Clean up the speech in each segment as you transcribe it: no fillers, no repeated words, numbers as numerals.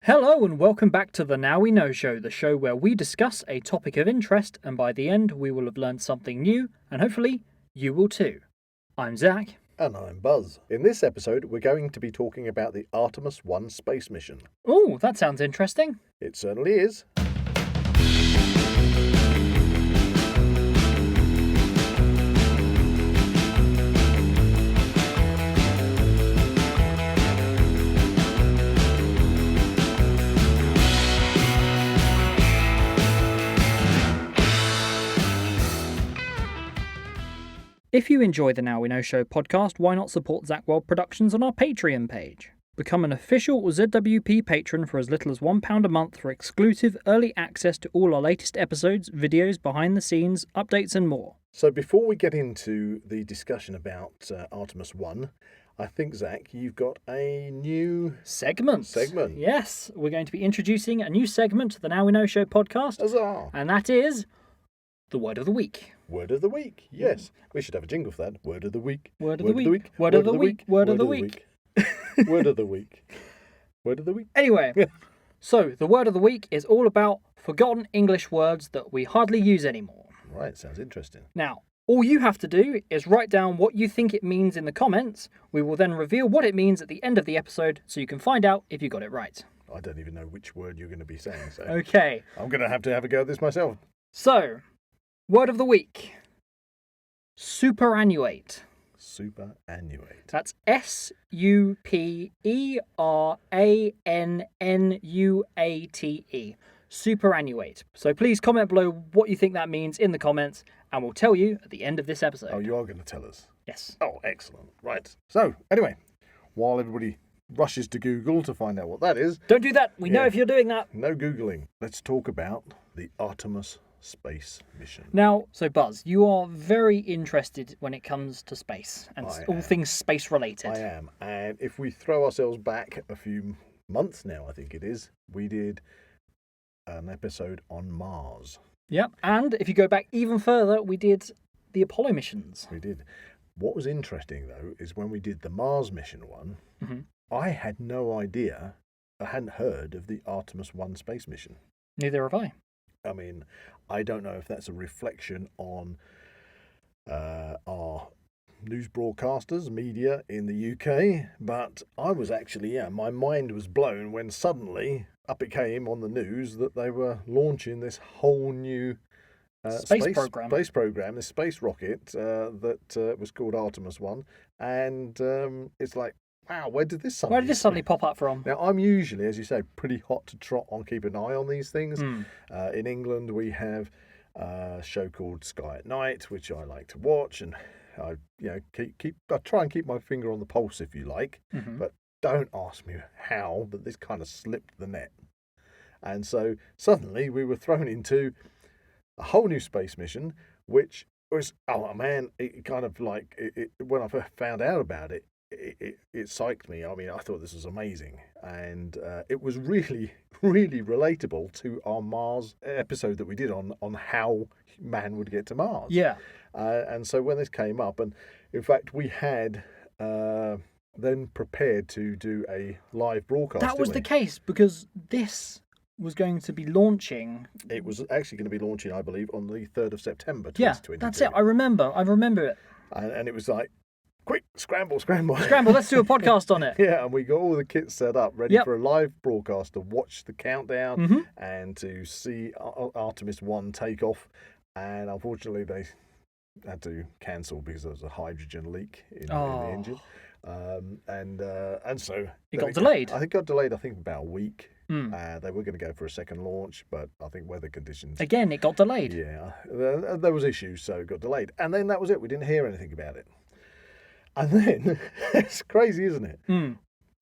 Hello and welcome back to the Now We Know Show, the show where we discuss a topic of interest and by the end we will have learned something new and hopefully you will too. I'm Zak. And I'm Buzz. In this episode we're going to be talking about the Artemis 1 space mission. Oh, that sounds interesting. It certainly is. If you enjoy the Now We Know Show podcast, why not support Zak Wylde Productions on our Patreon page? Become an official ZWP patron for as little as £1 a month for exclusive early access to all our latest episodes, videos, behind the scenes, updates and more. So before we get into the discussion about Artemis 1, I think, Zak, you've got a new Segment. Yes, we're going to be introducing a new segment to the Now We Know Show podcast. Huzzah! And that is the Word of the Week. Word of the week, yes. We should have a jingle for that. Word of the week. Word of the week. Word of the week. Word of the week. Word of the week. Word of the week. Anyway, so the Word of the Week is all about forgotten English words that we hardly use anymore. Right, sounds interesting. Now, all you have to do is write down what you think it means in the comments. We will then reveal what it means at the end of the episode so you can find out if you got it right. I don't even know which word you're going to be saying, so Okay. I'm going to have a go at this myself. So, Word of the Week. Superannuate. Superannuate. That's SUPERANNUATE. Superannuate. So please comment below what you think that means in the comments, and we'll tell you at the end of this episode. Oh, you are going to tell us? Yes. Oh, excellent. Right. So, anyway, while everybody rushes to Google to find out what that is... Don't do that. We know if you're doing that. No Googling. Let's talk about the Artemis space mission. Now, so Buzz, you are very interested when it comes to space and all things space related. I am. And if we throw ourselves back a few months now, I think it is, we did an episode on Mars. Yep. And if you go back even further, we did the Apollo missions. We did. What was interesting, though, is when we did the Mars mission one, I had no idea, I hadn't heard of the Artemis 1 space mission. Neither have I. I mean, I don't know if that's a reflection on our news broadcasters, media in the UK, but I was actually, my mind was blown when suddenly up it came on the news that they were launching this whole new space program, this space rocket that was called Artemis 1, and it's like, wow, where did this suddenly pop up from? Now, I'm usually, as you say, pretty hot to trot on, keep an eye on these things. In England, we have a show called Sky at Night, which I like to watch, and I try and keep my finger on the pulse, if you like, but don't ask me how, but this kind of slipped the net. And so suddenly we were thrown into a whole new space mission, which was, oh man, it kind of like, when I first found out about it, it psyched me. I mean, I thought this was amazing, and it was really, really relatable to our Mars episode that we did on how man would get to Mars. Yeah. And so when this came up, and in fact we had then prepared to do a live broadcast. That was the case, because this was going to be launching. It was actually going to be launching, I believe, on the 3rd of September 2022. Yeah, that's it. I remember it. And it was like, quick, scramble. Let's do a podcast on it. Yeah, and we got all the kits set up, ready for a live broadcast to watch the countdown and to see Artemis 1 take off. And unfortunately, they had to cancel because there was a hydrogen leak in the engine. And so... It got delayed. I think it got delayed, about a week. They were going to go for a second launch, but I think weather conditions... Again, it got delayed. Yeah, there was issues, so it got delayed. And then that was it. We didn't hear anything about it. And then, it's crazy, isn't it?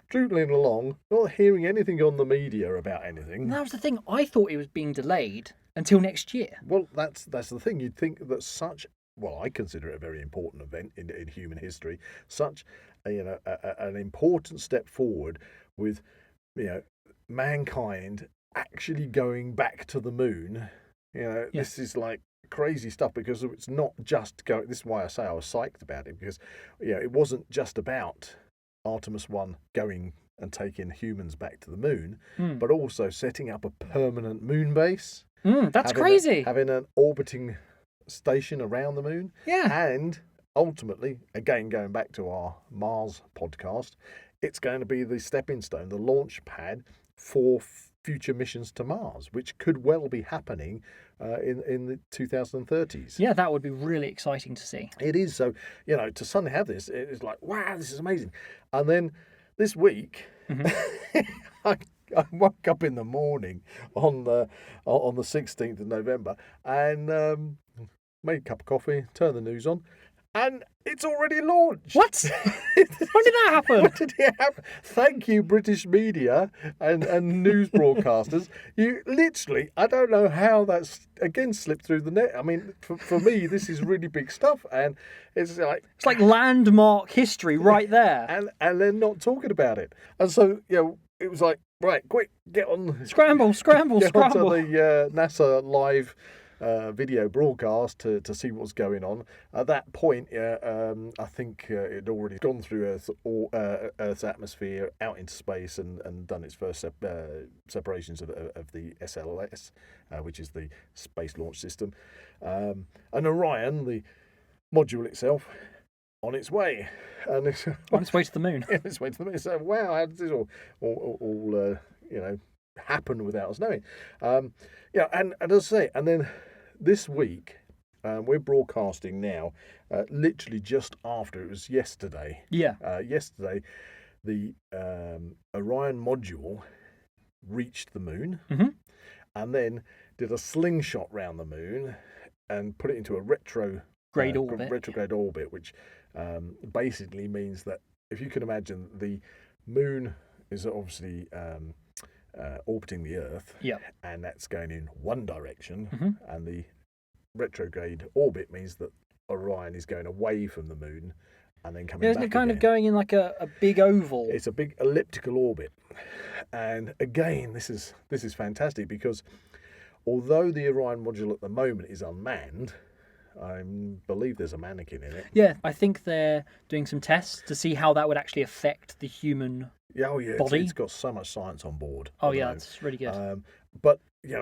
Droopling along, not hearing anything on the media about anything. And that was the thing. I thought it was being delayed until next year. Well, that's the thing. You'd think that such... Well, I consider it a very important event in human history. Such, an important step forward with, mankind actually going back to the moon. This is like crazy stuff, because it's not just going... This is why I say I was psyched about it, because it wasn't just about Artemis 1 going and taking humans back to the moon, but also setting up a permanent moon base. That's crazy. Having an orbiting station around the moon. Yeah. And ultimately, again, going back to our Mars podcast, it's going to be the stepping stone, the launch pad for future missions to Mars, which could well be happening in the 2030s. Yeah, that would be really exciting to see. It is. So, to suddenly have this, it's like, wow, this is amazing. And then this week, I woke up in the morning on the 16th of November and made a cup of coffee, turned the news on, and it's already launched. What? When did that happen? When did it happen? Thank you, British media and news broadcasters. You literally, I don't know how that's, again, slipped through the net. I mean, for me, this is really big stuff. And it's like landmark history right there. And they're not talking about it. And so, it was like, right, quick, get on. Scramble. Get onto the NASA live video broadcast to see what's going on. At that point, I think it had already gone through Earth's atmosphere, out into space, and done its first separations of the SLS, which is the Space Launch System. And Orion, the module itself, on its way. And it's on its way to the moon. On its way to the moon. So, wow, how did this all happen without us knowing? And as I say, and then this week, we're broadcasting now, literally just after, it was yesterday. Yeah. Yesterday, the Orion module reached the moon and then did a slingshot round the moon and put it into a retrograde orbit, which basically means that, if you can imagine, the moon is obviously orbiting the Earth, and that's going in one direction, and the retrograde orbit means that Orion is going away from the moon and then coming back. Isn't it kind of going in like a big oval? It's a big elliptical orbit, and again, this is fantastic, because although the Orion module at the moment is unmanned, I believe there's a mannequin in it. Yeah, I think they're doing some tests to see how that would actually affect the human body. It's got so much science on board. Oh yeah, it's really good. But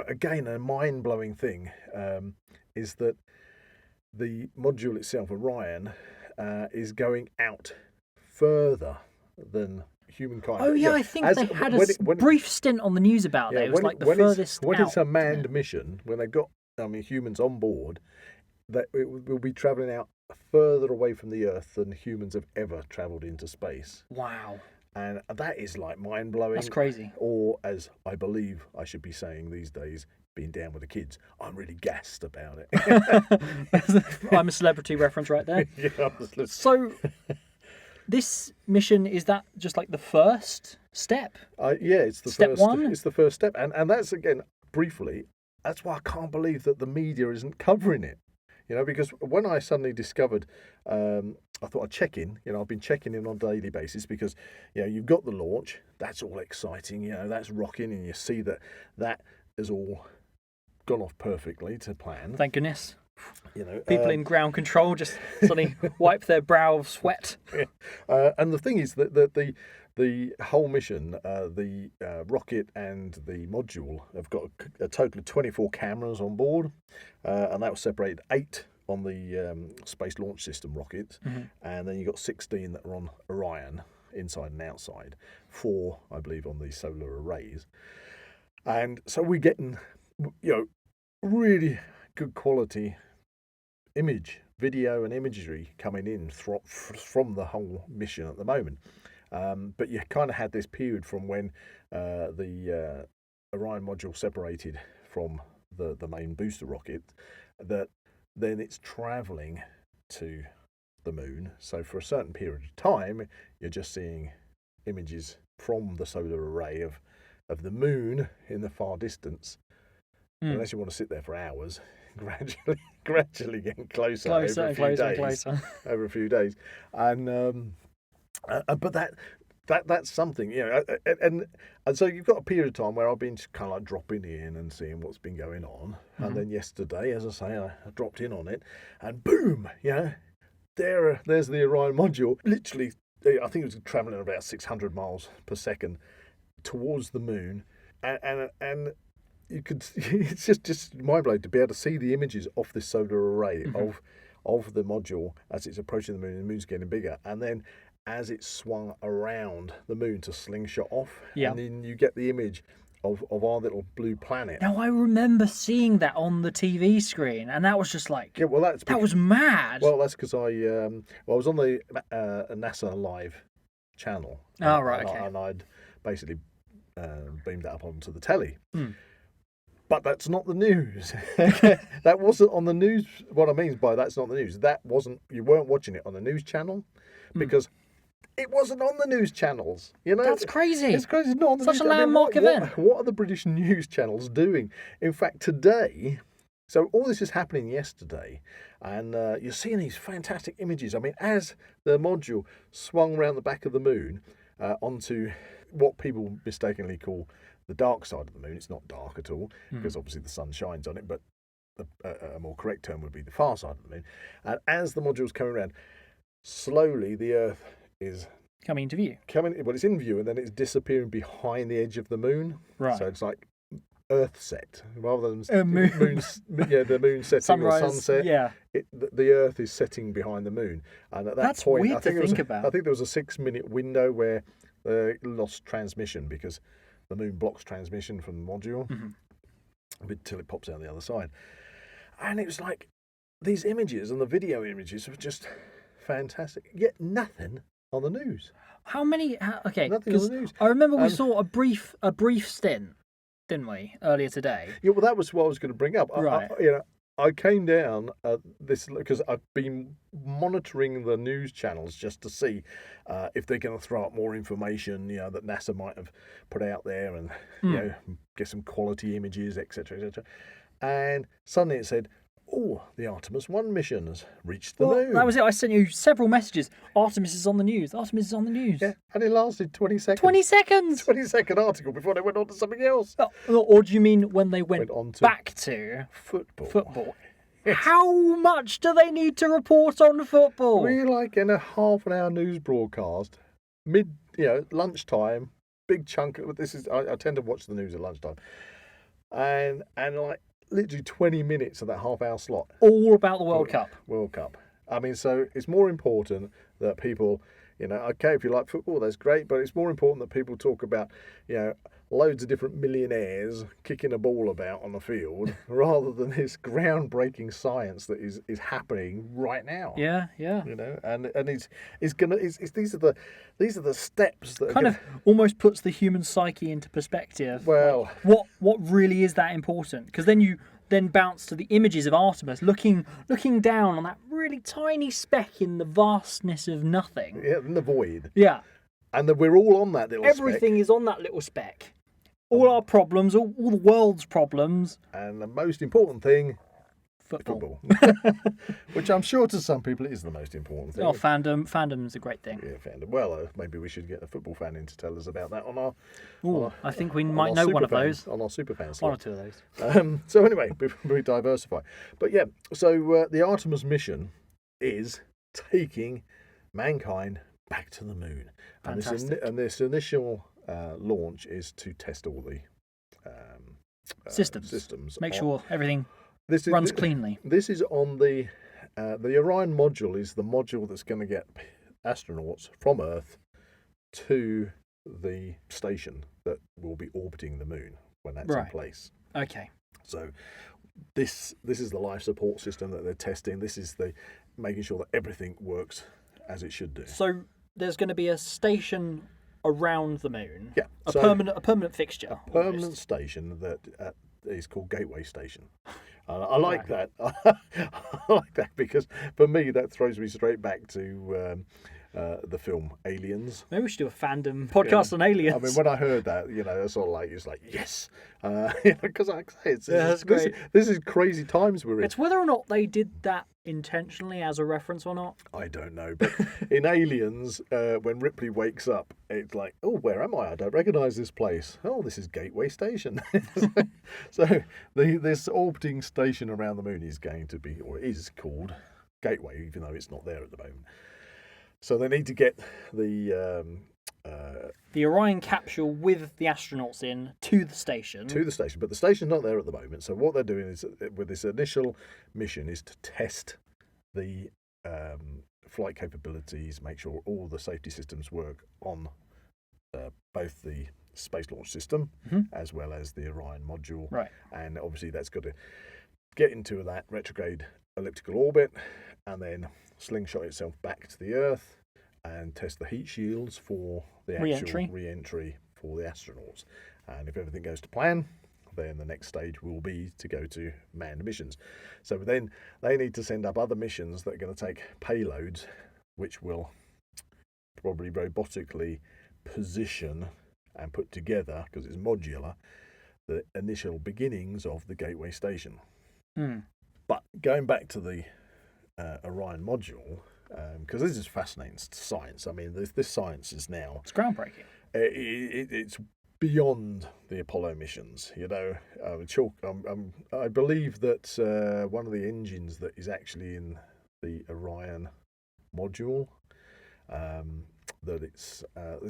again, a mind-blowing thing is that the module itself, Orion, is going out further than humankind. Oh yeah, I think they had a brief stint on the news about that. It was like the furthest out. When it's a manned mission, when they've got humans on board, that it will be travelling out further away from the Earth than humans have ever travelled into space. Wow. And that is like mind-blowing. That's crazy. Or, as I believe I should be saying these days, being down with the kids, I'm really gassed about it. I'm a celebrity reference right there. Yeah, so, this mission, is that just like the first step? Yeah, it's the step first, one? It's the first step. And that's, again, briefly, that's why I can't believe that the media isn't covering it. Because when I suddenly discovered, I thought I'd check in. I've been checking in on a daily basis because, you've got the launch. That's all exciting. That's rocking, and you see that has all gone off perfectly to plan. Thank goodness. People in ground control just suddenly wipe their brow of sweat. And the thing is that the whole mission, the rocket and the module, have got a total of 24 cameras on board, and that was separated 8 on the Space Launch System rockets, and then you got 16 that are on Orion, inside and outside, 4, I believe, on the solar arrays. And so we're getting, really good quality video and imagery coming in from the whole mission at the moment. But you kind of had this period from when the Orion module separated from the main booster rocket, that then it's travelling to the moon. So for a certain period of time, you're just seeing images from the solar array of the moon in the far distance. Unless you want to sit there for hours, gradually getting closer over a few days. And but that's something, and so you've got a period of time where I've been kind of like dropping in and seeing what's been going on, and then yesterday, as I say, I dropped in on it, and boom, there's the Orion module, literally I think it was travelling about 600 miles per second towards the moon, and you could, it's just mind blowing to be able to see the images off this solar array of the module as it's approaching the moon, and the moon's getting bigger, and then as it swung around the moon to slingshot off, and then you get the image of our little blue planet. Now, I remember seeing that on the TV screen, and that was just like, that was mad. Well, that's because I was on the NASA Live channel. Oh, right, okay. And I'd basically beamed that up onto the telly. But that's not the news. That wasn't on the news. What I mean by that's not the news, you weren't watching it on the news channel because it wasn't on the news channels. You know, that's crazy. It's crazy. It's not on the Such news. a landmark event. What are the British news channels doing? In fact, today. So all this is happening yesterday, and you're seeing these fantastic images. I mean, as the module swung around the back of the moon onto what people mistakenly call the dark side of the moon. It's not dark at all, because obviously the sun shines on it, but a more correct term would be the far side of the moon. And as the module's coming around, slowly the Earth is coming into view. Well, it's in view, and then it's disappearing behind the edge of the moon. Right. So it's like Earth set rather than the moon setting sunrise, or sunset. Yeah, the Earth is setting behind the moon, and at that that's point, weird I think about. I think there was a 6-minute window where they lost transmission because the moon blocks transmission from the module until it pops out the other side. And it was like these images and the video images were just fantastic. Yet nothing on the news. How many? Okay, nothing on the news. I remember we saw a brief stint, didn't we, earlier today? Yeah, well, that was what I was going to bring up. Right. I came down this because I've been monitoring the news channels just to see if they're going to throw up more information, that NASA might have put out there, and get some quality images, etc., etc. And suddenly it said, "Oh, the Artemis 1 mission has reached the moon." That was it. I sent you several messages. Artemis is on the news. Artemis is on the news. Yeah, and it lasted 20 seconds. 20 seconds. 20-second article before they went on to something else. Or do you mean when they went on to back to football? Yes. How much do they need to report on football? We're like in a half-an-hour news broadcast, lunchtime, big chunk. I tend to watch the news at lunchtime, and like literally 20 minutes of that half-hour slot, all about the World Cup. World Cup. I mean, so it's more important that people, okay, if you like football, that's great, but it's more important that people talk about, loads of different millionaires kicking a ball about on the field rather than this groundbreaking science that is happening right now. Yeah. And these are the steps that kind of almost puts the human psyche into perspective. Well, like, what really is that important? Because then you bounce to the images of Artemis looking down on that really tiny speck in the vastness of nothing. Yeah, in the void. Yeah. And that we're all on that little Everything speck. is on that little speck. All our problems, all the world's problems. And the most important thing, football. Which I'm sure to some people is the most important thing. Oh, fandom's a great thing. Yeah, fandom. Well, maybe we should get a football fan in to tell us about that on our... I think we might know one of those. On our superfan slot. One or two of those. So anyway, we diversify. But yeah, so the Artemis mission is taking mankind back to the moon. Fantastic. And this initial launch is to test all the systems. Make sure everything runs cleanly. This is on the Orion module. Is the module that's going to get astronauts from Earth to the station that will be orbiting the moon when that's in place. Okay. So this is the life support system that they're testing. This is the making sure that everything works as it should do. So there's going to be a station around the moon. Yeah. A permanent fixture. A permanent station that is called Gateway Station. I like that. I like that because for me that throws me straight back to the film Aliens. Maybe we should do a fandom podcast on Aliens. I mean, when I heard that, it's sort of like, it's like, yes. Because this is crazy times we're in. It's whether or not they did that intentionally as a reference or not. I don't know. But in Aliens, when Ripley wakes up, it's like, oh, where am I? I don't recognise this place. Oh, this is Gateway Station. So this orbiting station around the moon is going to be, or is called Gateway, even though it's not there at the moment. So they need to get the Orion capsule with the astronauts in to the station. But the station's not there at the moment. So what they're doing is, with this initial mission, is to test the flight capabilities, make sure all the safety systems work on both the Space Launch System as well as the Orion module. Right. And obviously that's got to get into that retrograde elliptical orbit and then slingshot itself back to the Earth and test the heat shields for the actual re-entry for the astronauts. And if everything goes to plan, then the next stage will be to go to manned missions. So then they need to send up other missions that are going to take payloads, which will probably robotically position and put together, because it's modular, the initial beginnings of the Gateway Station. But going back to the Orion module, because this is fascinating science. I mean, this science is now... It's groundbreaking. It's beyond the Apollo missions, you know. I believe that one of the engines that is actually in the Orion module, that it's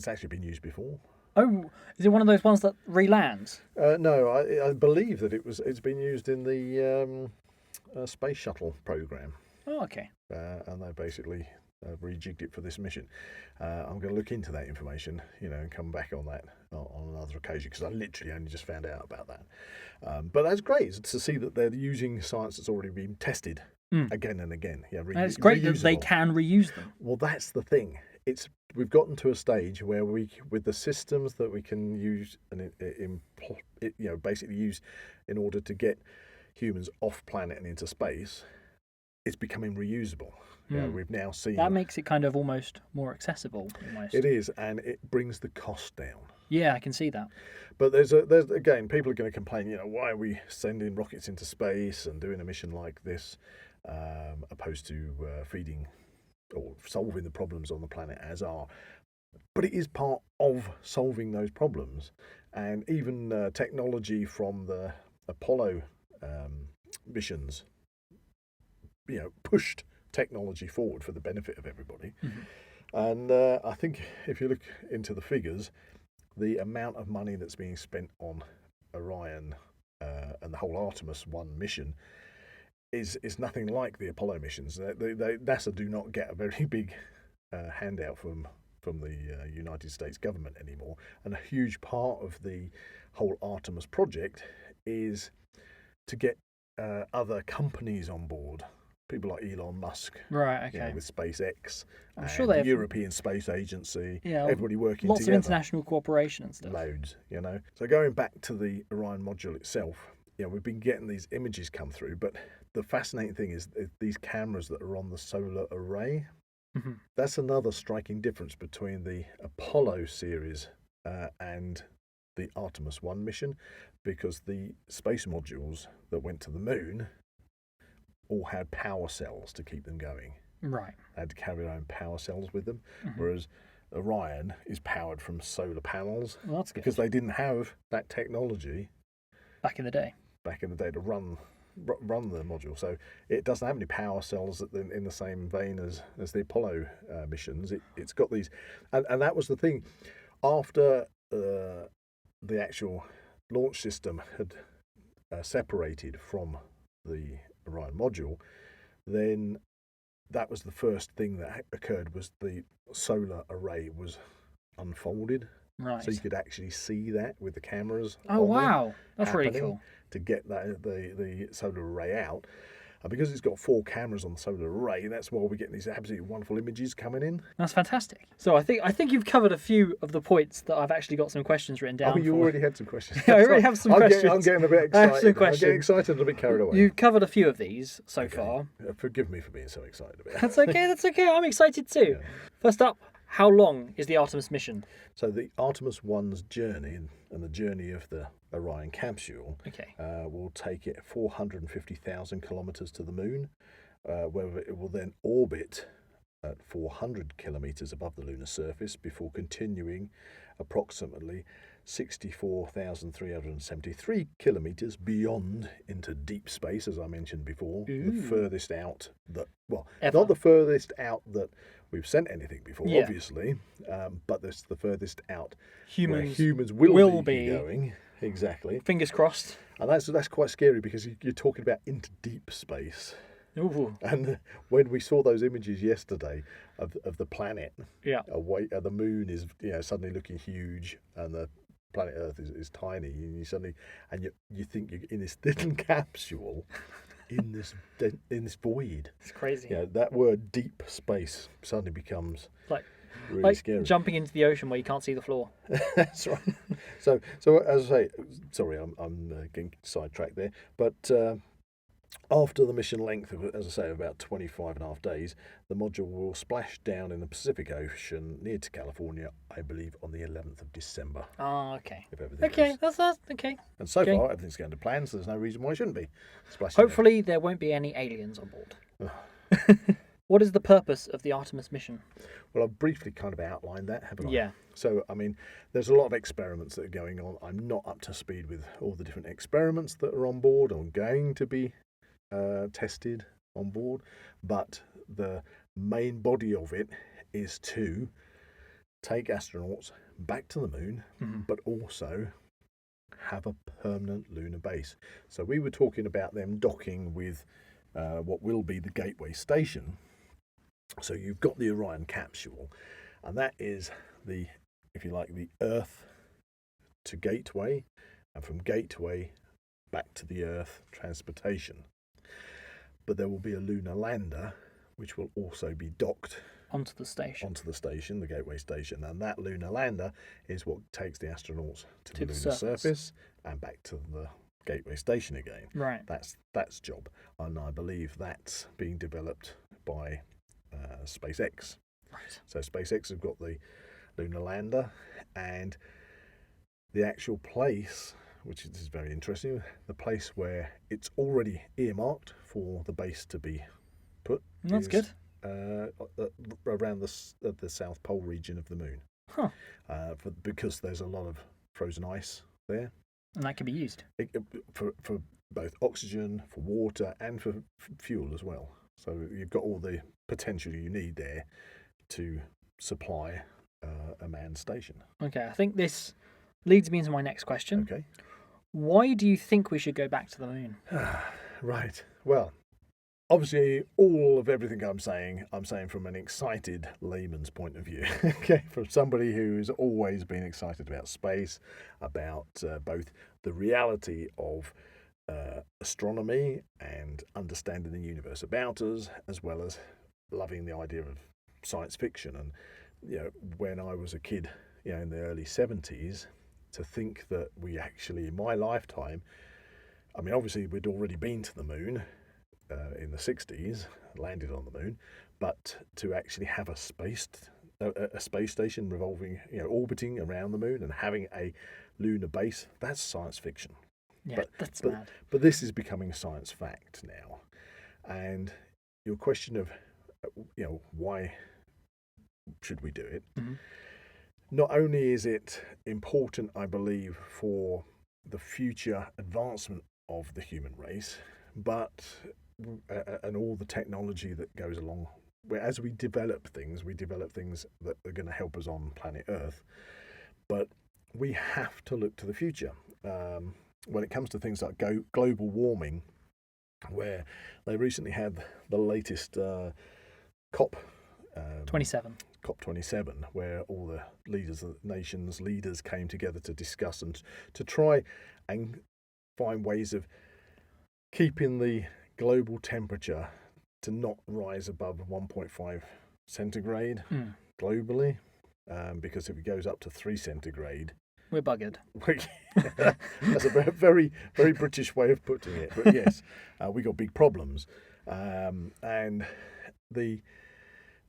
actually been used before. Oh, is it one of those ones that re-lands? No, I believe that it's been used in the space shuttle program. Oh, okay. And they basically rejigged it for this mission. I'm going to look into that information, and come back on that on another occasion, because I literally only just found out about that. But that's great to see that they're using science that's already been tested again and again. Yeah, and it's great that they can reuse them. Well, that's the thing. We've gotten to a stage where with the systems that we can use and basically use in order to get humans off planet and into space, it's becoming reusable. We've now seen that makes it kind of almost more accessible. Almost. It is, and it brings the cost down. Yeah, I can see that. But there's again, people are going to complain. Why are we sending rockets into space and doing a mission like this, opposed to feeding or solving the problems on the planet as are? But it is part of solving those problems, and even technology from the Apollo missions, pushed technology forward for the benefit of everybody. And I think if you look into the figures, the amount of money that's being spent on Orion and the whole Artemis 1 mission is nothing like the Apollo missions. NASA do not get a very big handout from the United States government anymore, and a huge part of the whole Artemis project is to get other companies on board. People like Elon Musk, right? Okay, with SpaceX, I'm sure they have... the European Space Agency, yeah, everybody working lots together. of international cooperation and stuff. Loads, So going back to the Orion module itself, we've been getting these images come through, but the fascinating thing is these cameras that are on the solar array. That's another striking difference between the Apollo series and the Artemis 1 mission, because the space modules that went to the moon all had power cells to keep them going. Right. They had to carry their own power cells with them, whereas Orion is powered from solar panels. Well, that's good. Because they didn't have that technology back in the day to run the module. So it doesn't have any power cells in the same vein as the Apollo missions. It's got these, and that was the thing. After the actual launch system had separated from the Orion module, then that was the first thing that occurred, was the solar array was unfolded. Right. So you could actually see that with the cameras. Oh, wow. That's really cool. To get the solar array out. And because it's got 4 cameras on the solar array, that's why we're getting these absolutely wonderful images coming in. That's fantastic. So I think you've covered a few of the points that I've actually got some questions written down. Oh, you already had some questions. Yeah, I already have some questions. I'm getting a bit excited. I have some questions. I'm getting excited and a bit carried away. You've covered a few of these so far. Forgive me for being so excited about it. That's okay. That's okay. I'm excited too. Yeah. First up, how long is the Artemis mission? So the Artemis 1's journey and the journey of the Orion capsule will take it 450,000 kilometres to the moon, where it will then orbit at 400 kilometres above the lunar surface before continuing approximately 64,373 kilometres beyond into deep space, as I mentioned before. The furthest out not the furthest out that we've sent anything before, Yeah. obviously, but this is the furthest out where Humans humans will will be. be going. Exactly. Fingers crossed. And that's quite scary because you're talking about into deep space. Ooh. And when we saw those images yesterday of the planet, Yeah. away, the moon is suddenly looking huge, and the planet Earth is tiny, and you think you're in this little capsule in this void. It's crazy. Yeah, that word deep space suddenly becomes Like really scary. Jumping into the ocean where you can't see the floor. That's right. So as I say, sorry, I'm getting sidetracked there, but after the mission length of, as I say, about 25.5 days, the module will splash down in the Pacific Ocean near to California, I believe, on the 11th of December. Oh, okay. If everything Okay, goes. that's okay. And so Okay. far, everything's going to plan, so there's no reason why it shouldn't be splashing. Hopefully, there won't be any aliens on board. What is the purpose of the Artemis mission? Well, I've briefly kind of outlined that, haven't I? Yeah. So, I mean, there's a lot of experiments that are going on. I'm not up to speed with all the different experiments that are on board or going to be tested on board, but the main body of it is to take astronauts back to the moon, but also have a permanent lunar base. So we were talking about them docking with what will be the Gateway Station. So you've got the Orion capsule, and that is the, if you like, the Earth to Gateway, and from Gateway back to the Earth transportation. But there will be a lunar lander, which will also be docked Onto the station. the Gateway Station, and that lunar lander is what takes the astronauts to the lunar surface. surface and back to the Gateway Station again. Right. That's job, and I believe that's being developed by SpaceX. Right. So SpaceX have got the lunar lander, and the actual place, which is very interesting, the place where it's already earmarked for the base to be put. That's is, good. Around the South Pole region of the moon. Huh. Because there's a lot of frozen ice there. And that can be used. For both oxygen, for water, and for fuel as well. So you've got all the potential you need there to supply a manned station. Okay, I think this leads me into my next question. Okay. Why do you think we should go back to the moon? Right. Well, obviously, all of everything I'm saying from an excited layman's point of view. Okay, from somebody who's always been excited about space, about both the reality of astronomy and understanding the universe about us, as well as loving the idea of science fiction. And when I was a kid, in the early 70s, to think that we actually, in my lifetime, I mean, obviously we'd already been to the moon in the 60s, landed on the moon, but to actually have a space station revolving, orbiting around the moon and having a lunar base, that's science fiction. Yeah, that's mad. But this is becoming science fact now. And your question of, why should we do it? Mm-hmm. Not only is it important, I believe, for the future advancement of the human race, but and all the technology that goes along. Where as we develop things that are going to help us on planet Earth. But we have to look to the future. When it comes to things like global warming, where they recently had the latest COP 27. COP27, where all the nations' leaders came together to discuss and to try and find ways of keeping the global temperature to not rise above 1.5 centigrade globally, because if it goes up to 3 centigrade, we're buggered. That's a very, very British way of putting it. But yes, we got big problems,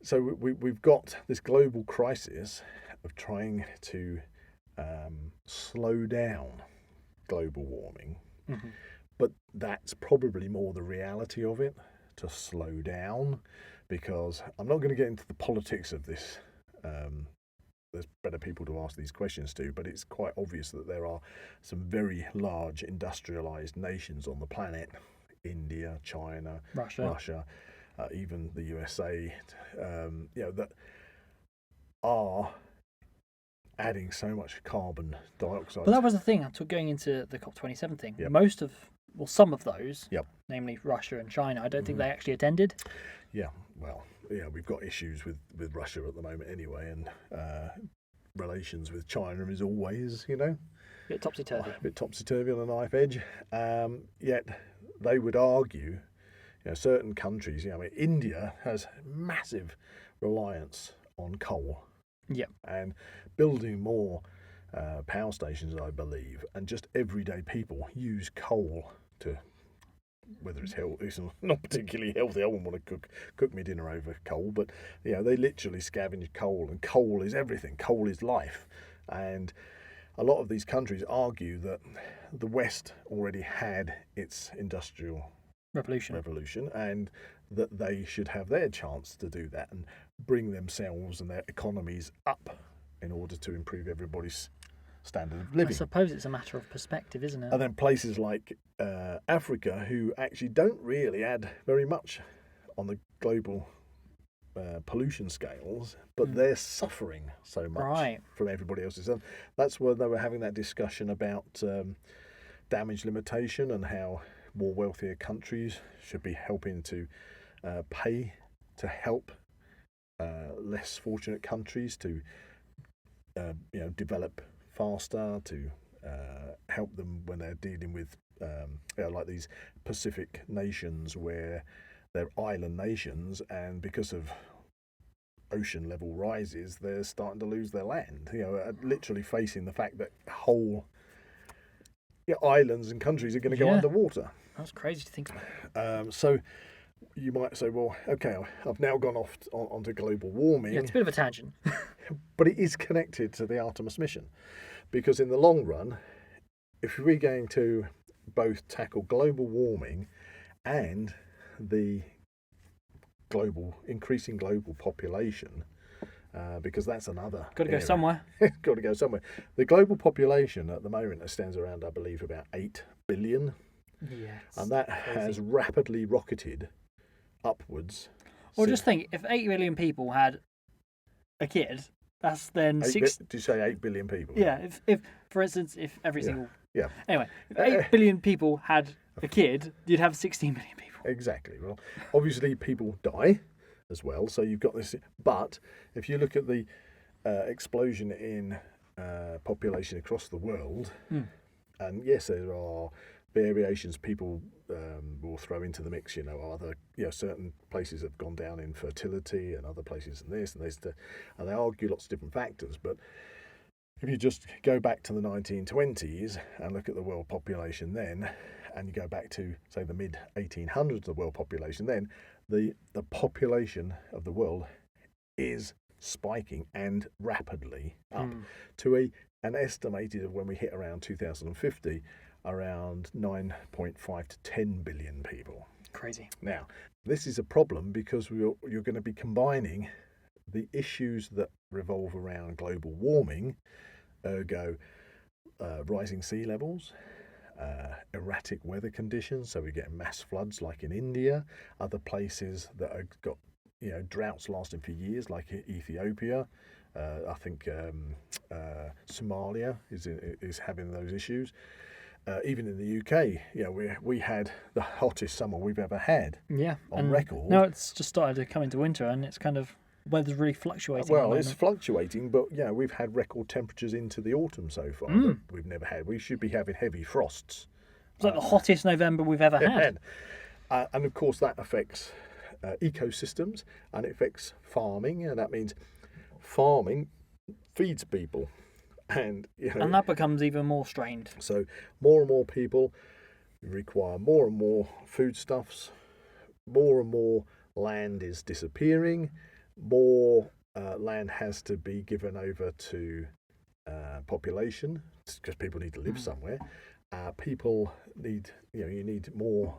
so we've got this global crisis of trying to slow down global warming. Mm-hmm. But that's probably more the reality of it, to slow down, because I'm not going to get into the politics of this. There's better people to ask these questions to, but it's quite obvious that there are some very large industrialized nations on the planet, India, China, Russia, even the USA, that are adding so much carbon dioxide. But that was the thing. Going into the COP27 thing. Yep. Some of those, Yep. namely Russia and China, I don't think they actually attended. Yeah, well, we've got issues with Russia at the moment anyway, and relations with China is always, a bit topsy-turvy. A bit topsy-turvy on a knife edge. Yet they would argue, certain countries, India has massive reliance on coal. Yeah. And building more power stations, I believe, and just everyday people use coal to, whether it's healthy, it's not particularly healthy. I wouldn't want to cook my dinner over coal, but they literally scavenge coal, and coal is everything. Coal is life, and a lot of these countries argue that the West already had its industrial revolution, and that they should have their chance to do that and bring themselves and their economies up in order to improve everybody's standard of living. I suppose it's a matter of perspective, isn't it? And then places like Africa, who actually don't really add very much on the global pollution scales, but they're suffering so much from everybody else's. And that's where they were having that discussion about damage limitation and how more wealthier countries should be helping to pay to help less fortunate countries to develop faster, to help them when they're dealing with like these Pacific nations where they're island nations, and because of ocean level rises, they're starting to lose their land. Literally facing the fact that whole islands and countries are going to go underwater. That's crazy to think about. So you might say, well, okay, I've now gone off onto global warming. Yeah, it's a bit of a tangent. But it is connected to the Artemis mission, because in the long run, if we're going to both tackle global warming and the increasing global population, because that's another got to go somewhere. Got to go somewhere. The global population at the moment stands around, I believe, about 8 billion. Yes, and that has rapidly rocketed upwards. Well, just think, if 8 billion people had a kid, that's then Did you say 8 billion people? Yeah, if for instance, if every single... Yeah. Anyway, if 8 billion people had a kid, you'd have 16 million people. Exactly. Well, obviously people die as well, so you've got this. But if you look at the explosion in population across the world, and yes, there are variations people will throw into the mix. Other certain places have gone down in fertility, and other places and this and this, and they argue lots of different factors. But if you just go back to the 1920s and look at the world population then, and you go back to say the mid 1800s, the world population then, the population of the world is spiking and rapidly up to an estimated of, when we hit around 2050, around 9.5 to 10 billion people. Crazy. Now, this is a problem because you're going to be combining the issues that revolve around global warming, ergo rising sea levels, erratic weather conditions, so we get mass floods like in India, other places that have got droughts lasting for years like Ethiopia. I think Somalia is having those issues. Even in the UK, we had the hottest summer we've ever had on record. No, it's just started to come into winter, and it's kind of, weather's really fluctuating. Well, it's fluctuating, but we've had record temperatures into the autumn so far that we've never had. We should be having heavy frosts. It's like the hottest November we've ever had. And of course that affects ecosystems, and it affects farming, and that means farming feeds people. And that becomes even more strained. So more and more people require more and more foodstuffs, more and more land is disappearing, more land has to be given over to population because people need to live somewhere. People need, you need more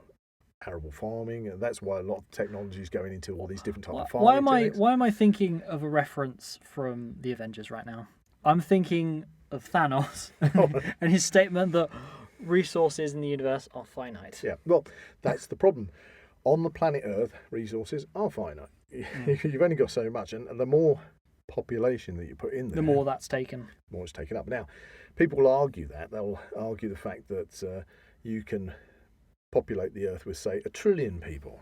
arable farming, and that's why a lot of technology is going into all these different types of farming. Why am I thinking of a reference from the Avengers right now? I'm thinking of Thanos and his statement that resources in the universe are finite. Yeah, well, that's the problem. on the planet Earth, resources are finite. You've only got so much, and the more population that you put in there, The more that's taken. more it's taken up. Now, people will argue that. They'll argue the fact that you can populate the Earth with, say, 1 trillion people.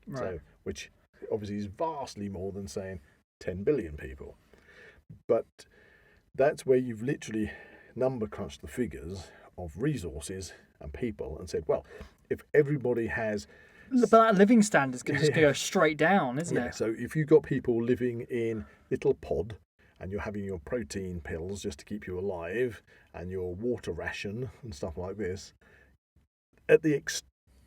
Right. So, which obviously is vastly more than saying 10 billion people. But that's where you've literally number crunched the figures of resources and people and said, well, if everybody has... But that living standard's going to just go straight down, isn't it? So if you've got people living in little pod and you're having your protein pills just to keep you alive and your water ration and stuff like this,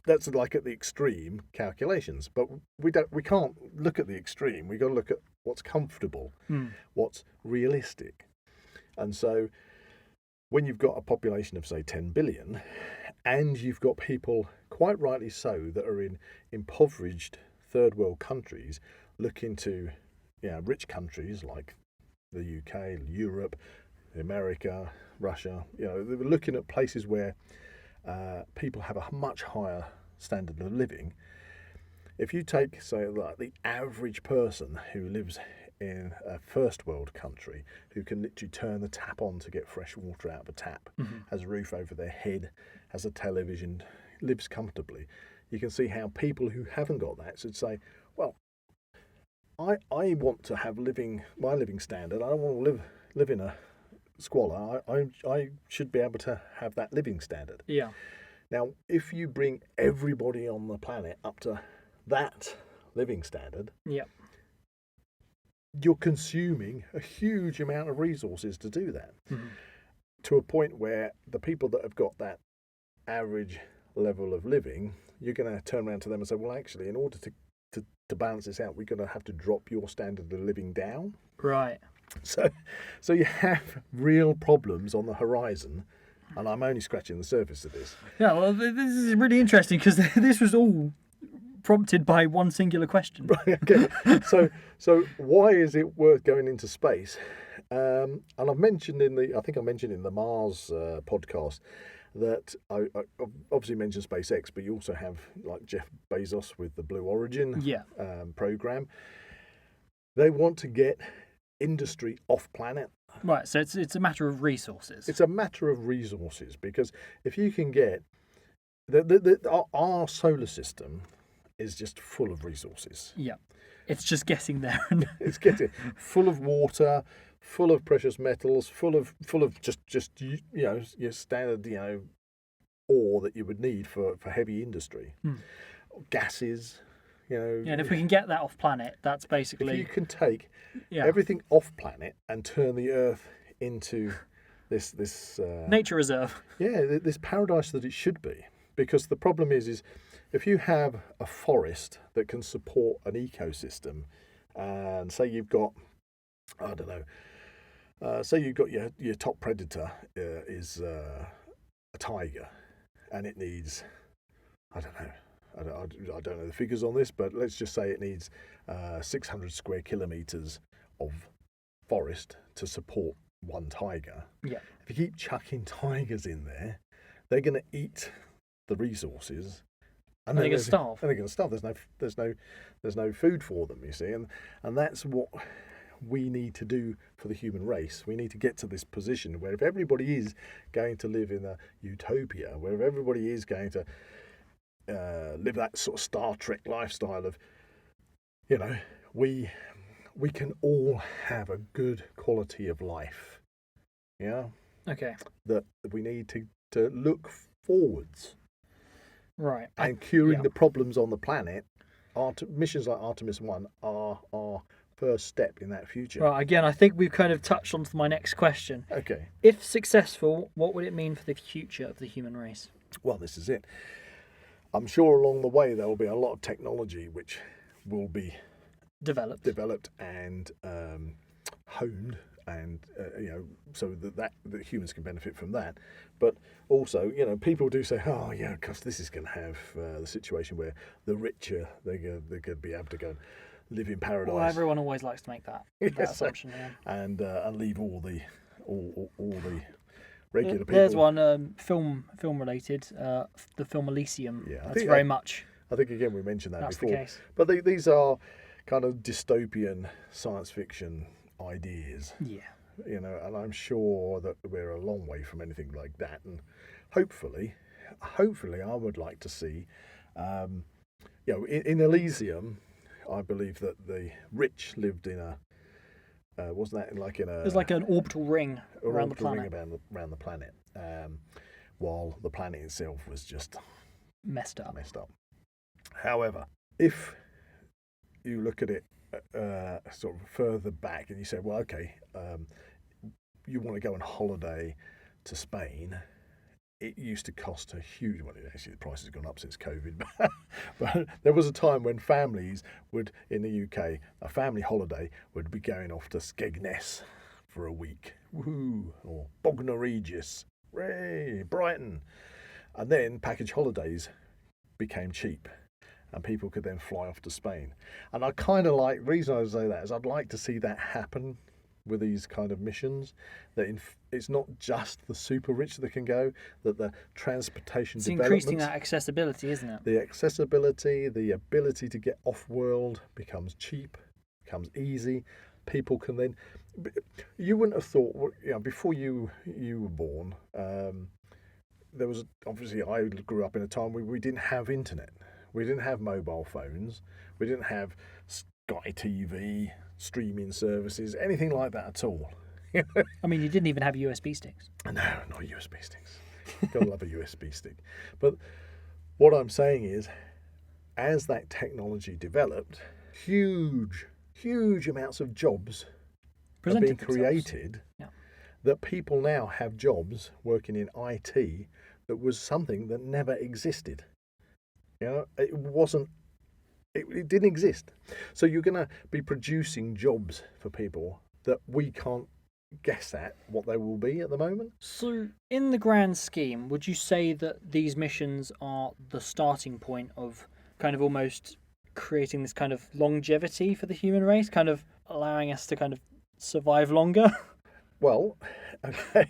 that's like at the extreme calculations. But we can't look at the extreme. We've got to look at what's comfortable, what's realistic. And so when you've got a population of, say, 10 billion, and you've got people, quite rightly so, that are in impoverished third world countries looking to rich countries like the UK, Europe, America, Russia, they're looking at places where people have a much higher standard of living. If you take, say, like the average person who lives in a first world country, who can literally turn the tap on to get fresh water out of a tap, has a roof over their head, has a television, lives comfortably, you can see how people who haven't got that should say, well, I want to have my living standard. I don't want to live in a squalor. I should be able to have that living standard. Yeah. Now, if you bring everybody on the planet up to that living standard, you're consuming a huge amount of resources to do that, to a point where the people that have got that average level of living, you're going to turn around to them and say, well, actually, in order to balance this out, we're going to have to drop your standard of living down. Right. So you have real problems on the horizon, and I'm only scratching the surface of this. Yeah, well, this is really interesting because this was all prompted by one singular question. Right, okay. So why is it worth going into space? And I've mentioned in the Mars podcast that I obviously mentioned SpaceX, but you also have like Jeff Bezos with the Blue Origin program. They want to get industry off planet. Right, so it's a matter of resources. It's a matter of resources, because if you can get our solar system is just full of resources. Yeah, it's just getting there. It's getting full of water, full of precious metals, full of just your standard ore that you would need for heavy industry, gases. And if we can get that off planet, that's basically... If you can take everything off planet and turn the Earth into this nature reserve. Yeah, this paradise that it should be. Because the problem is if you have a forest that can support an ecosystem, and say you've got, I don't know, say you've got your top predator is a tiger, and it needs, I don't know the figures on this, but let's just say it needs 600 square kilometres of forest to support one tiger. Yeah. If you keep chucking tigers in there, they're going to eat the resources, and they're going to starve. And they're going to starve. There's no food for them. You see, and that's what we need to do for the human race. We need to get to this position where if everybody is going to live in a utopia, where if everybody is going to live that sort of Star Trek lifestyle of, we can all have a good quality of life. Yeah. Okay. That we need to look forwards. Right. And curing the problems on the planet. Missions like Artemis 1 are our first step in that future. Right. Again, I think we've kind of touched on to my next question. Okay. If successful, what would it mean for the future of the human race? Well, this is it. I'm sure along the way there will be a lot of technology which will be developed and honed, and so that humans can benefit from that. But also, people do say, oh yeah, because this is going to have the situation where the richer they're going to be able to go and live in paradise. Well, everyone always likes to make that assumption, and leave all the regular people. There's one film related, the film Elysium. Yeah, that's very much I think again we mentioned that That's before. the case. But these are kind of dystopian science fiction ideas. Yeah. And I'm sure that we're a long way from anything like that. And hopefully, I would like to see, in Elysium, I believe that the rich lived in a, wasn't that like in a... There's like an orbital ring around the planet. Around the planet, while the planet itself was just Messed up. However, if you look at it sort of further back and you say, well, okay, you want to go on holiday to Spain, it used to cost a huge money. Actually, the price has gone up since COVID. But there was a time when families would, in the UK, a family holiday would be going off to Skegness for a week. Woohoo! Or Bognor Regis. Hooray! Brighton. And then package holidays became cheap. And people could then fly off to Spain. And I kind of like, the reason I say that is I'd like to see that happen with these kind of missions, that it's not just the super rich that can go, that the transportation development... It's increasing that accessibility, isn't it? The accessibility, the ability to get off-world becomes cheap, becomes easy. People can then... You wouldn't have thought, before you were born, there was... Obviously, I grew up in a time where we didn't have internet. We didn't have mobile phones. We didn't have Sky TV, streaming services, anything like that at all. I mean, you didn't even have USB sticks. No, not USB sticks. Gotta love a USB stick. But what I'm saying is, as that technology developed, huge amounts of jobs are being created. Yeah. That people now have jobs working in IT that was something that never existed. It didn't exist. So you're going to be producing jobs for people that we can't guess at what they will be at the moment. So in the grand scheme, would you say that these missions are the starting point of kind of almost creating this kind of longevity for the human race, kind of allowing us to kind of survive longer? Well, okay,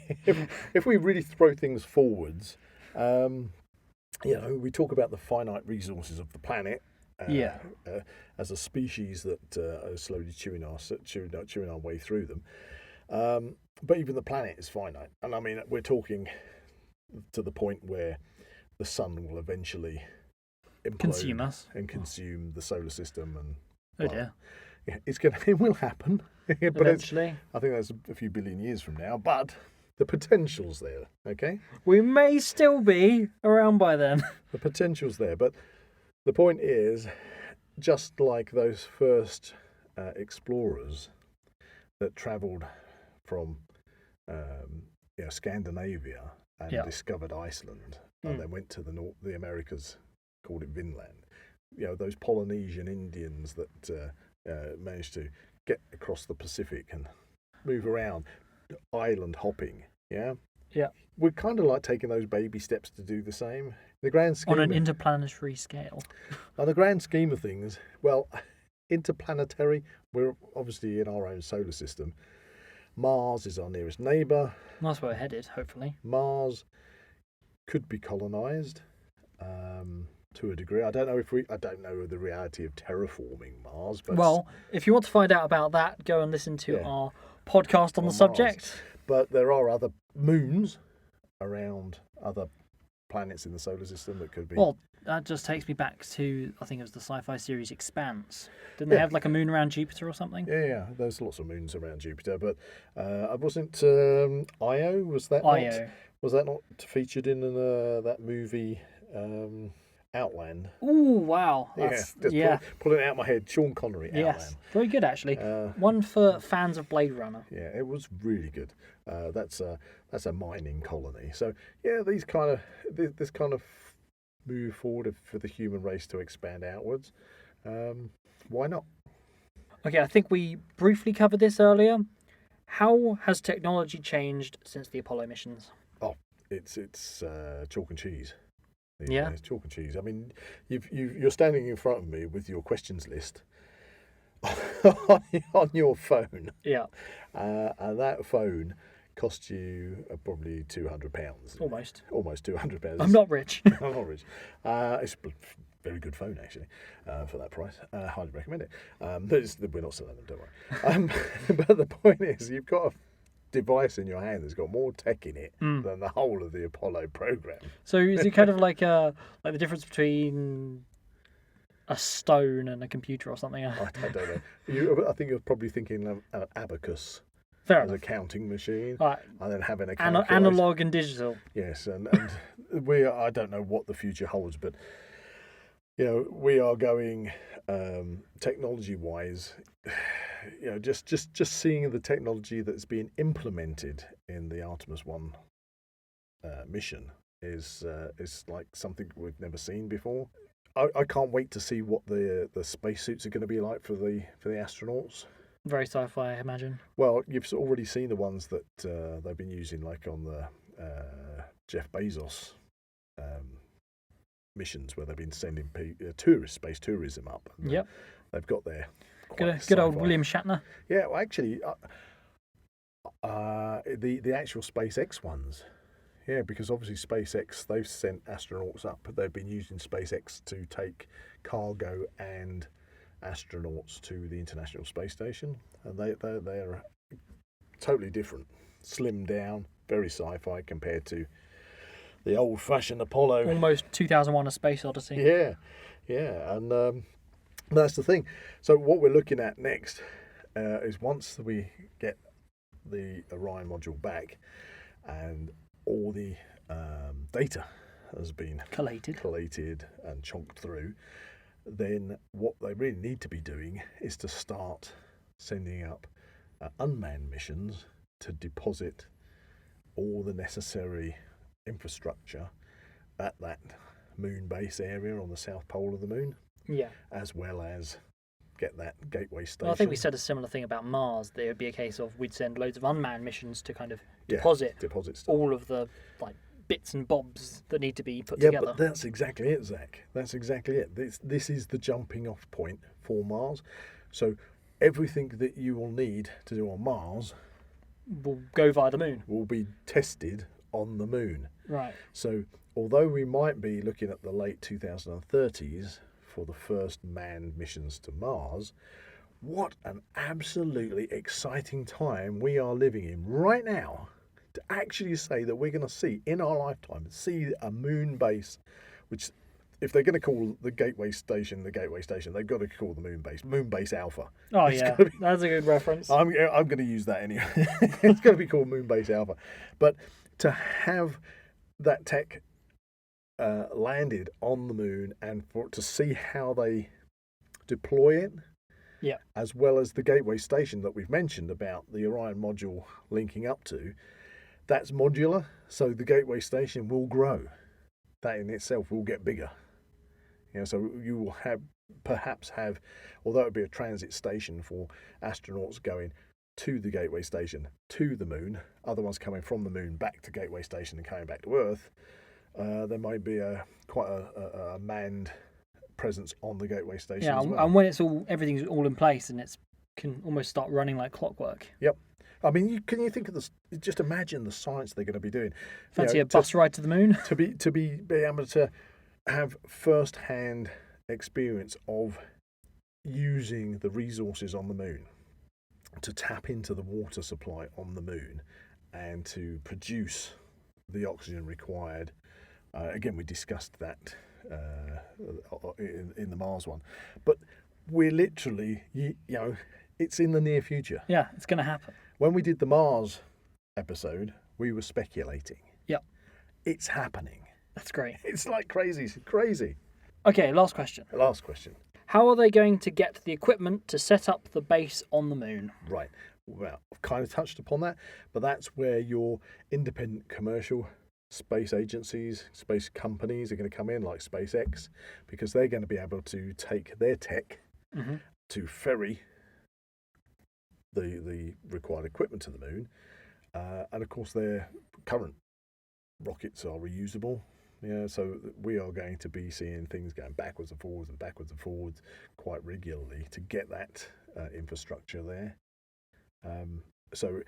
if we really throw things forwards, we talk about the finite resources of the planet. As a species that are slowly chewing our way through them. But even the planet is finite. And I mean, we're talking to the point where the sun will eventually implode consume us and consume the solar system. And oh dear. Yeah, it will happen. But eventually. I think that's a few billion years from now. But the potential's there, okay? We may still be around by then. The potential's there, but the point is, just like those first explorers that travelled from Scandinavia and discovered Iceland, and then went to the Americas, called it Vinland. Those Polynesian Indians that managed to get across the Pacific and move around, island hopping. Yeah. We're kind of like taking those baby steps to do the same. The grand scheme on an interplanetary scale. On the grand scheme of things, well, interplanetary, we're obviously in our own solar system. Mars is our nearest neighbour. That's where we're headed, hopefully. Mars could be colonised to a degree. I don't know the reality of terraforming Mars. But well, if you want to find out about that, go and listen to our podcast on the subject. Mars. But there are other moons around other planets in the solar system that could be... Well, that just takes me back to, I think it was the sci-fi series Expanse. Didn't they have like a moon around Jupiter or something? Yeah, there's lots of moons around Jupiter, but wasn't Io, was that not featured in that movie Outland? Ooh, wow. Pulling it out of my head, Sean Connery, Outland. Yes, very good actually. One for fans of Blade Runner. Yeah, it was really good. That's a mining colony. So yeah, this kind of move forward for the human race to expand outwards. Why not? Okay, I think we briefly covered this earlier. How has technology changed since the Apollo missions? Oh, it's chalk and cheese. Yeah, it's chalk and cheese. I mean, you're standing in front of me with your questions list on your phone. Yeah, and that phone cost you probably £200. Almost £200. I'm not rich. I'm not rich. It's very good phone, actually, for that price. Highly recommend it. We're not selling them, don't worry. But the point is, you've got a device in your hand that's got more tech in it than the whole of the Apollo program. So is it kind of like the difference between a stone and a computer or something? I don't know. I think you're probably thinking of an abacus. Fair as enough. a counting machine, Right. and then having a calculator. Analog and digital. Yes, and I don't know what the future holds, but we are going technology-wise. Just seeing the technology that's being implemented in the Artemis 1 mission is like something we've never seen before. I can't wait to see what the spacesuits are going to be like for the astronauts. Very sci-fi, I imagine. Well, you've already seen the ones that they've been using, like on the Jeff Bezos missions, where they've been sending space tourism up. Yep. They've got their good old William Shatner. Yeah, well, actually, the actual SpaceX ones. Yeah, because obviously SpaceX, they've sent astronauts up. They've been using SpaceX to take cargo and astronauts to the International Space Station, and they're totally different, slimmed down, very sci-fi compared to the old-fashioned Apollo. Almost 2001: A Space Odyssey. Yeah, and that's the thing. So what we're looking at next is once we get the Orion module back and all the data has been collated and chonked through, then what they really need to be doing is to start sending up unmanned missions to deposit all the necessary infrastructure at that moon base area on the south pole of the moon. Yeah. As well as get that gateway station. Well, I think we said a similar thing about Mars. There would be a case of we'd send loads of unmanned missions to kind of deposit stuff. All of the bits and bobs that need to be put together. Yeah, but that's exactly it, Zach. That's exactly it. This is the jumping off point for Mars. So everything that you will need to do on Mars will go via the moon. Will be tested on the moon. Right. So although we might be looking at the late 2030s for the first manned missions to Mars, what an absolutely exciting time we are living in right now to actually say that we're going to see in our lifetime, a moon base, which if they're going to call the gateway station, they've got to call the moon base Alpha. Oh, yeah, that's a good reference. I'm going to use that anyway. It's going to be called moon base Alpha. But to have that tech landed on the moon and to see how they deploy it, as well as the gateway station that we've mentioned about the Orion module linking up to, that's modular, so the gateway station will grow. That in itself will get bigger. So you will perhaps have, although it would be a transit station for astronauts going to the gateway station to the moon, other ones coming from the moon back to gateway station and coming back to Earth, there might be quite a manned presence on the gateway station as well. And when everything's all in place and it can almost start running like clockwork. Yep. I mean, can you think of this? Just imagine the science they're going to be doing. Fancy a bus ride to the moon? To be able to have first-hand experience of using the resources on the moon, to tap into the water supply on the moon, and to produce the oxygen required. Again, we discussed that in the Mars one, but we're literally, it's in the near future. Yeah, it's going to happen. When we did the Mars episode, we were speculating. Yep. It's happening. That's great. It's like crazy. It's crazy. Okay, last question. How are they going to get the equipment to set up the base on the moon? Right. Well, I've kind of touched upon that, but that's where your independent commercial space agencies, space companies are going to come in, like SpaceX, because they're going to be able to take their tech to ferry the required equipment to the moon. And of course, their current rockets are reusable. So we are going to be seeing things going backwards and forwards quite regularly to get that infrastructure there. So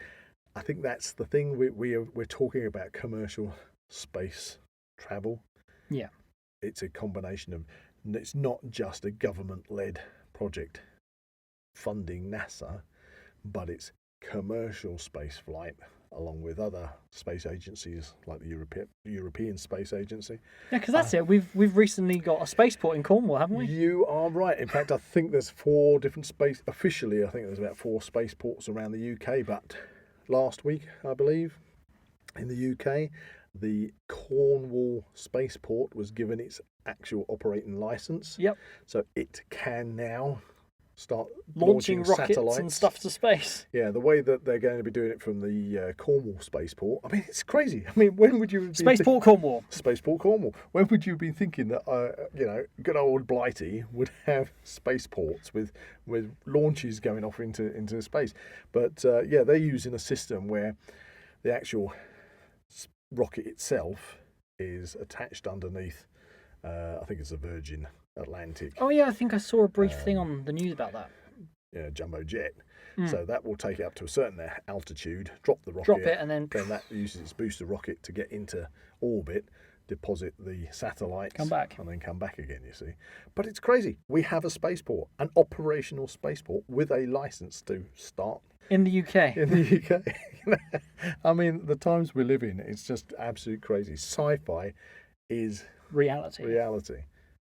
I think that's the thing. We're talking about commercial space travel. Yeah. It's a combination of it's not just a government-led project funding NASA, but it's commercial space flight along with other space agencies like the European Space Agency. Yeah, because that's it. We've recently got a spaceport in Cornwall, haven't we? You are right. In fact, I think there's 4 different officially, I think there's about 4 spaceports around the UK, but last week, I believe, in the UK, the Cornwall spaceport was given its actual operating license. Yep. So it can now start launching rockets satellites and stuff to space. Yeah, the way that they're going to be doing it from the Cornwall spaceport. I mean, it's crazy. I mean, when would you Spaceport Cornwall? Spaceport Cornwall. When would you have been thinking that good old Blighty would have spaceports with launches going off into space? But they're using a system where the actual rocket itself is attached underneath. I think it's a Virgin Atlantic. Oh yeah, I think I saw a brief thing on the news about that. Yeah, jumbo jet. So that will take it up to a certain altitude, drop the rocket, drop it, and then that uses its booster rocket to get into orbit, deposit the satellites, come back, and then come back again. You see, but it's crazy. We have a spaceport, an operational spaceport with a license to start in the UK. In the UK, I mean, the times we live in, it's just absolute crazy. Sci-fi is reality.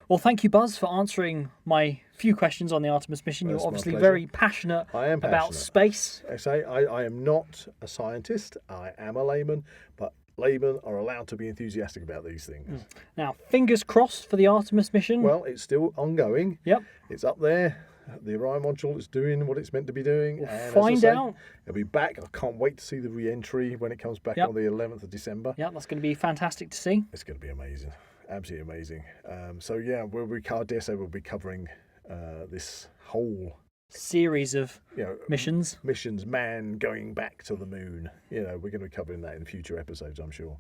Well, thank you, Buzz, for answering my few questions on the Artemis mission. You're obviously very passionate about space. I am not a scientist. I am a layman, but laymen are allowed to be enthusiastic about these things. Now, fingers crossed for the Artemis mission. Well, it's still ongoing. Yep. It's up there. The Orion module is doing what it's meant to be doing. We'll find out. It'll be back. I can't wait to see the re-entry when it comes back on the 11th of December. Yeah, that's going to be fantastic to see. It's going to be amazing. Absolutely amazing. I dare say we'll be covering this whole series of missions, man going back to the moon. We're going to be covering that in future episodes, I'm sure.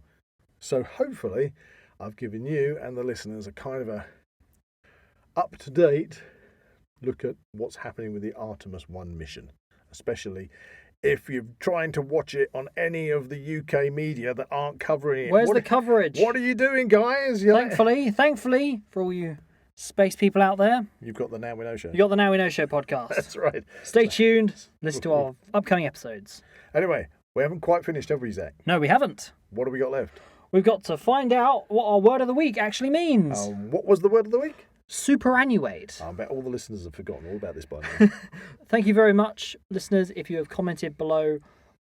So hopefully I've given you and the listeners a kind of a up-to-date look at what's happening with the Artemis 1 mission, especially if you're trying to watch it on any of the UK media that aren't covering it. Where's the coverage? What are you doing, guys? Thankfully, for all you space people out there, you've got the Now We Know Show. You've got the Now We Know Show podcast. That's right. Stay tuned. Listen to our upcoming episodes. Anyway, we haven't quite finished, have we, Zach? No, we haven't. What have we got left? We've got to find out what our word of the week actually means. What was the word of the week? Superannuate. I bet all the listeners have forgotten all about this by now. Thank you very much, listeners. If you have commented below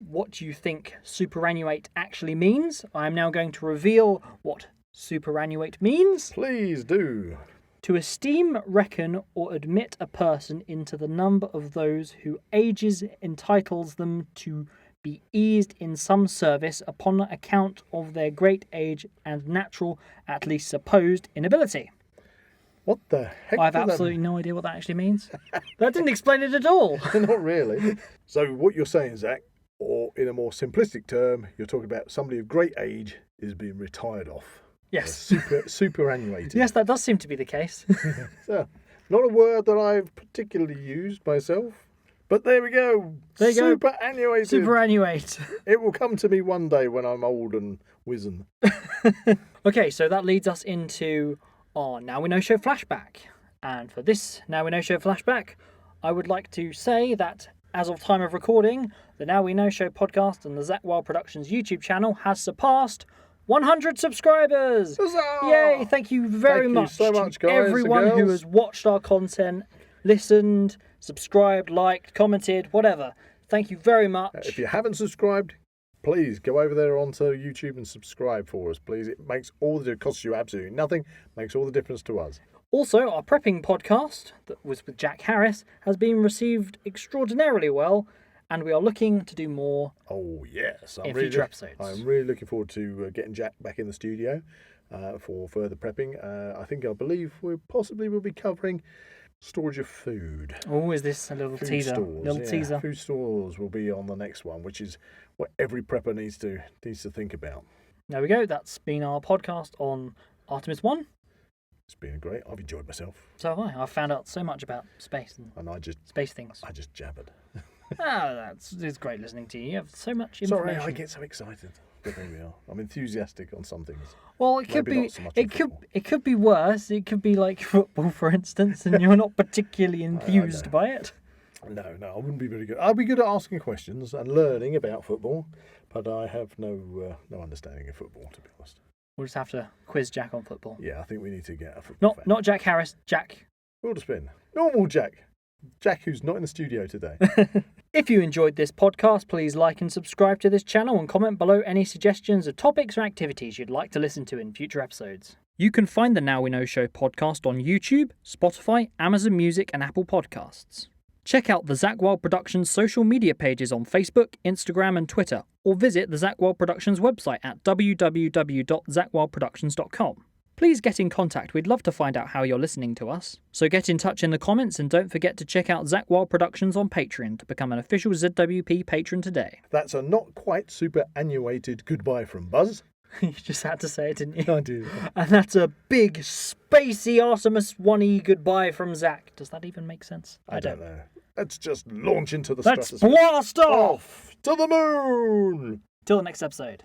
what you think superannuate actually means, I am now going to reveal what superannuate means. Please do. To esteem, reckon, or admit a person into the number of those who ages entitles them to be eased in some service upon account of their great age and natural, at least supposed, inability. What the heck? I have absolutely no idea what that actually means. That didn't explain it at all. Not really. So what you're saying, Zach, or in a more simplistic term, you're talking about somebody of great age is being retired off. Yes. Superannuated. Yes, that does seem to be the case. So, not a word that I've particularly used myself, but there we go. Superannuated. Superannuate. It will come to me one day when I'm old and wizened. Okay, so that leads us into our Now We Know Show flashback. And for this Now We Know Show flashback, I would like to say that as of time of recording, the Now We Know Show podcast and the Zak Wylde Productions YouTube channel has surpassed 100 subscribers! Huzzah! Yay! Thank you very much so much, guys, everyone who has watched our content, listened, subscribed, liked, commented, whatever. Thank you very much. If you haven't subscribed, please go over there onto YouTube and subscribe for us, please. It makes all the difference. It costs you absolutely nothing. Makes all the difference to us. Also, our prepping podcast that was with Jack Harris has been received extraordinarily well, and we are looking to do more. Oh yes, in future episodes. I'm really looking forward to getting Jack back in the studio for further prepping. I believe we possibly will be covering storage of food. Oh, is this a little food teaser? Stores, teaser. Food stores will be on the next one, which is what every prepper needs to think about. There we go. That's been our podcast on Artemis 1. It's been great. I've enjoyed myself. So have I. I've found out so much about space and space things. I just jabbered. It's great listening to you. You have so much information. Sorry, I get so excited. But there we are. I'm enthusiastic on some things. Well, it could Maybe be not so much on football. it could be worse. It could be like football, for instance, and you're not particularly enthused by it. No, I wouldn't be very good. I'll be good at asking questions and learning about football, but I have no understanding of football, to be honest. We'll just have to quiz Jack on football. Yeah, I think we need to get a football fan. Not Jack Harris, Jack. Wilderspin. Normal Jack. Jack, who's not in the studio today. If you enjoyed this podcast, please like and subscribe to this channel and comment below any suggestions of topics or activities you'd like to listen to in future episodes. You can find the Now We Know Show podcast on YouTube, Spotify, Amazon Music and Apple Podcasts. Check out the Zak Wylde Productions social media pages on Facebook, Instagram and Twitter, or visit the Zak Wylde Productions website at www.zakwyldeproductions.com. Please get in contact, we'd love to find out how you're listening to us. So get in touch in the comments and don't forget to check out Zak Wylde Productions on Patreon to become an official ZWP patron today. That's a not quite superannuated goodbye from Buzz. You just had to say it, didn't you? I do. And that's a big, spacey Artemis 1E goodbye from Zak. Does that even make sense? I don't know. Let's just launch into the Let's stratosphere. blast off! To the moon! Till the next episode.